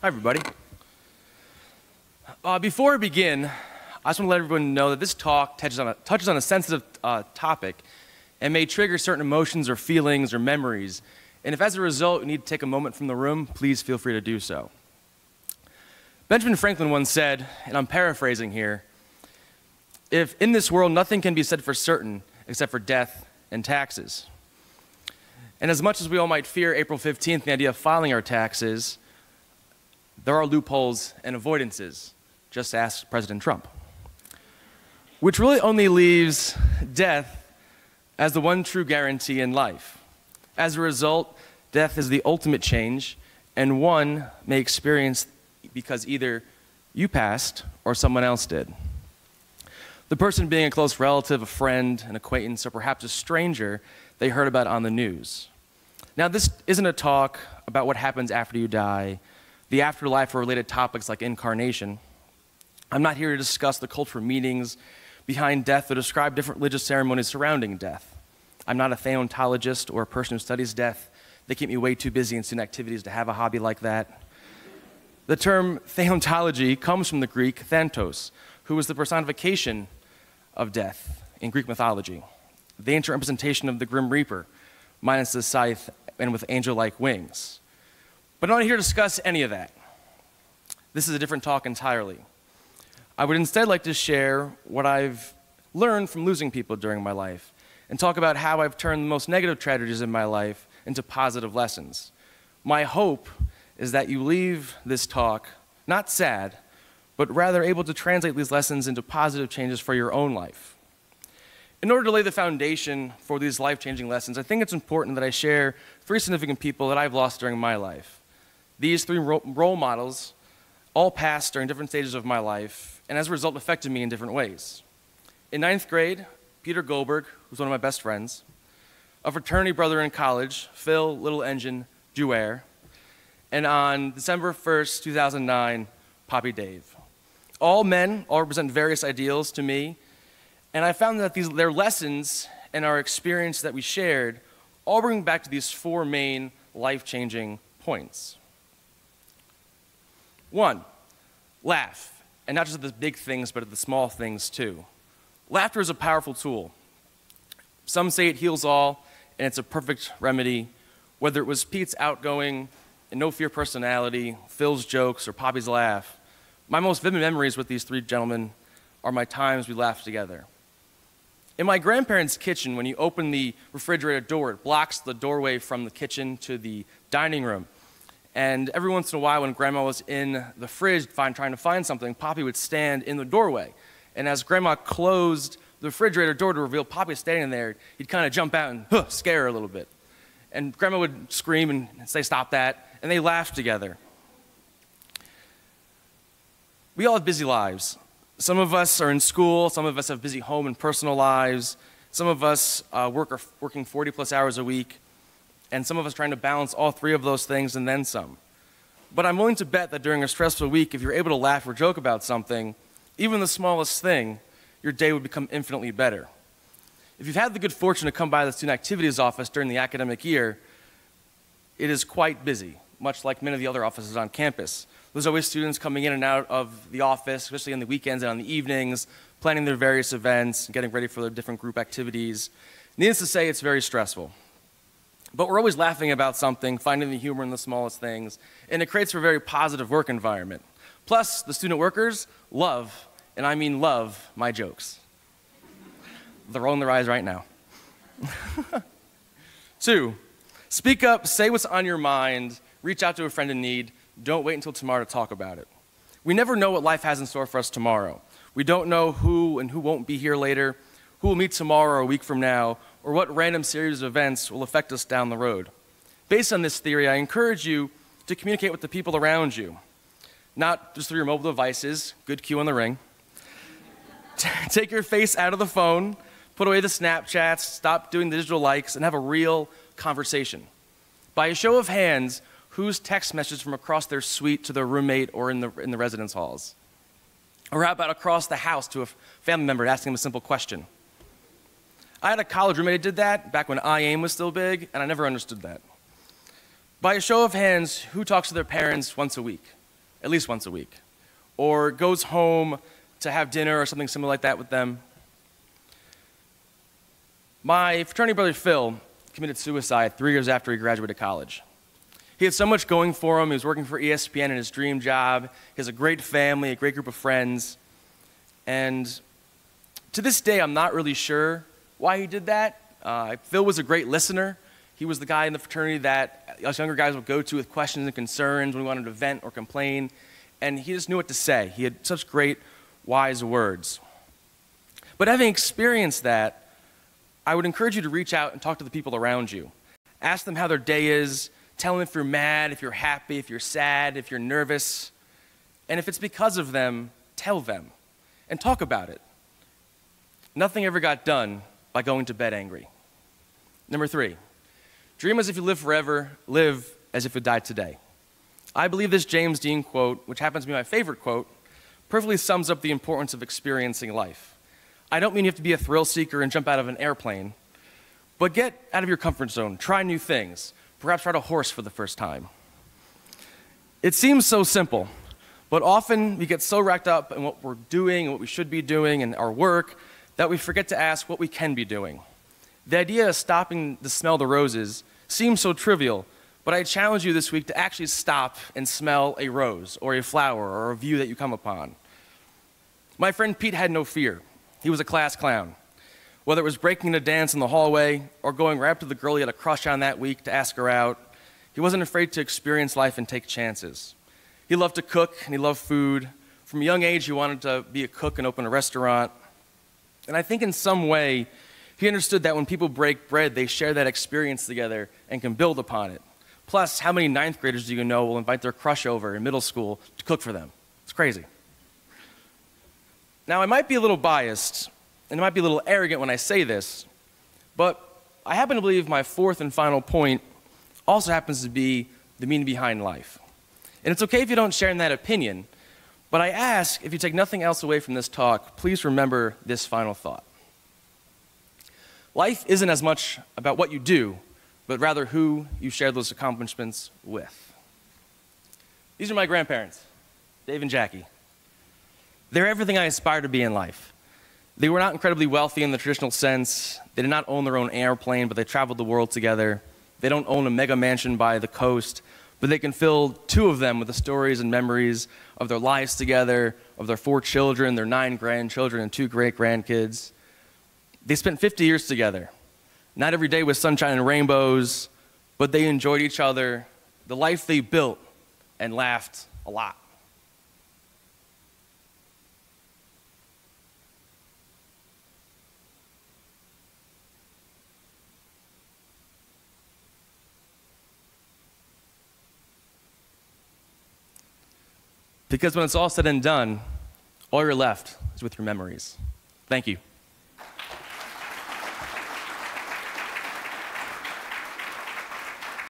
Hi, everybody. Before we begin, I just want to let everyone know that this talk touches on a sensitive topic and may trigger certain emotions or feelings or memories. And if as a result you need to take a moment from the room, please feel free to do so. Benjamin Franklin once said, and I'm paraphrasing here, if in this world nothing can be said for certain except for death and taxes. And as much as we all might fear April 15th, the idea of filing our taxes, there are loopholes and avoidances. Just ask President Trump. Which really only leaves death as the one true guarantee in life. As a result, death is the ultimate change, and one may experience because either you passed or someone else did. The person being a close relative, a friend, an acquaintance, or perhaps a stranger they heard about on the news. Now, this isn't a talk about what happens after you die, the afterlife or related topics like incarnation. I'm not here to discuss the cultural meanings behind death or describe different religious ceremonies surrounding death. I'm not a theontologist or a person who studies death. They keep me way too busy in student activities to have a hobby like that. The term theontology comes from the Greek thantos, who was the personification of death in Greek mythology, the ancient representation of the Grim Reaper, minus the scythe and with angel-like wings. But I'm not here to discuss any of that. This is a different talk entirely. I would instead like to share what I've learned from losing people during my life and talk about how I've turned the most negative tragedies in my life into positive lessons. My hope is that you leave this talk not sad, but rather able to translate these lessons into positive changes for your own life. In order to lay the foundation for these life-changing lessons, I think it's important that I share 3 significant people that I've lost during my life. These 3 role models all passed during different stages of my life, and as a result affected me in different ways. In 9th grade, Peter Goldberg, who's one of my best friends, a fraternity brother in college, Phil Little Engine Jouer, and on December 1st, 2009, Poppy Dave. All men, all represent various ideals to me, and I found that their lessons and our experience that we shared all bring back to these 4 main life-changing points. 1, laugh, and not just at the big things, but at the small things too. Laughter is a powerful tool. Some say it heals all, and it's a perfect remedy, whether it was Pete's outgoing and no-fear personality, Phil's jokes, or Poppy's laugh. My most vivid memories with these 3 gentlemen are my times we laughed together. In my grandparents' kitchen, when you open the refrigerator door, it blocks the doorway from the kitchen to the dining room. And every once in a while, when Grandma was in the fridge trying to find something, Poppy would stand in the doorway. And as Grandma closed the refrigerator door to reveal Poppy standing there, he'd kind of jump out and scare her a little bit. And Grandma would scream and say, "Stop that," and they laughed together. We all have busy lives. Some of us are in school, some of us have busy home and personal lives, some of us are working 40-plus hours a week, and some of us trying to balance all 3 of those things and then some. But I'm willing to bet that during a stressful week, if you're able to laugh or joke about something, even the smallest thing, your day would become infinitely better. If you've had the good fortune to come by the student activities office during the academic year, it is quite busy, much like many of the other offices on campus. There's always students coming in and out of the office, especially on the weekends and on the evenings, planning their various events, getting ready for their different group activities. Needless to say, it's very stressful. But we're always laughing about something, finding the humor in the smallest things, and it creates a very positive work environment. Plus, the student workers love, and I mean love, my jokes. They're rolling their eyes right now. 2, speak up, say what's on your mind, reach out to a friend in need, don't wait until tomorrow to talk about it. We never know what life has in store for us tomorrow. We don't know who and who won't be here later, who will meet tomorrow or a week from now, or what random series of events will affect us down the road. Based on this theory, I encourage you to communicate with the people around you, not just through your mobile devices, good cue on the ring. Take your face out of the phone, put away the Snapchats, stop doing the digital likes, and have a real conversation. By a show of hands, whose text message from across their suite to their roommate or in the residence halls? Or how about across the house to a family member asking them a simple question? I had a college roommate who did that back when IAIM was still big, and I never understood that. By a show of hands, who talks to their parents once a week? at least once a week, or goes home to have dinner or something similar like that with them. My fraternity brother Phil committed suicide 3 years after he graduated college. He had so much going for him. He was working for ESPN in his dream job. He has a great family, a great group of friends. And to this day, I'm not really sure why he did that. Phil was a great listener. He was the guy in the fraternity that us younger guys would go to with questions and concerns when we wanted to vent or complain. And he just knew what to say. He had such great, wise words. But having experienced that, I would encourage you to reach out and talk to the people around you. Ask them how their day is. Tell them if you're mad, if you're happy, if you're sad, if you're nervous. And if it's because of them, tell them. And talk about it. Nothing ever got done by going to bed angry. Number 3, dream as if you live forever, live as if you died today. I believe this James Dean quote, which happens to be my favorite quote, perfectly sums up the importance of experiencing life. I don't mean you have to be a thrill seeker and jump out of an airplane, but get out of your comfort zone, try new things, perhaps ride a horse for the first time. It seems so simple, but often we get so wrapped up in what we're doing and what we should be doing and our work that we forget to ask what we can be doing. The idea of stopping to smell the roses seems so trivial, but I challenge you this week to actually stop and smell a rose or a flower or a view that you come upon. My friend Pete had no fear. He was a class clown. Whether it was breaking a dance in the hallway or going right up to the girl he had a crush on that week to ask her out, he wasn't afraid to experience life and take chances. He loved to cook and he loved food. From a young age, he wanted to be a cook and open a restaurant. And I think in some way, he understood that when people break bread, they share that experience together and can build upon it. Plus, how many 9th graders do you know will invite their crush over in middle school to cook for them? It's crazy. Now, I might be a little biased, and it might be a little arrogant when I say this, but I happen to believe my 4th and final point also happens to be the meaning behind life. And it's okay if you don't share in that opinion, but I ask, if you take nothing else away from this talk, please remember this final thought. Life isn't as much about what you do, but rather who you share those accomplishments with. These are my grandparents, Dave and Jackie. They're everything I aspire to be in life. They were not incredibly wealthy in the traditional sense. They did not own their own airplane, but they traveled the world together. They don't own a mega mansion by the coast, but they can fill 2 of them with the stories and memories of their lives together, of their 4 children, their 9 grandchildren, and 2 great-grandkids. They spent 50 years together. Not every day was sunshine and rainbows, but they enjoyed each other, the life they built, and laughed a lot. Because when it's all said and done, all you're left is with your memories. Thank you.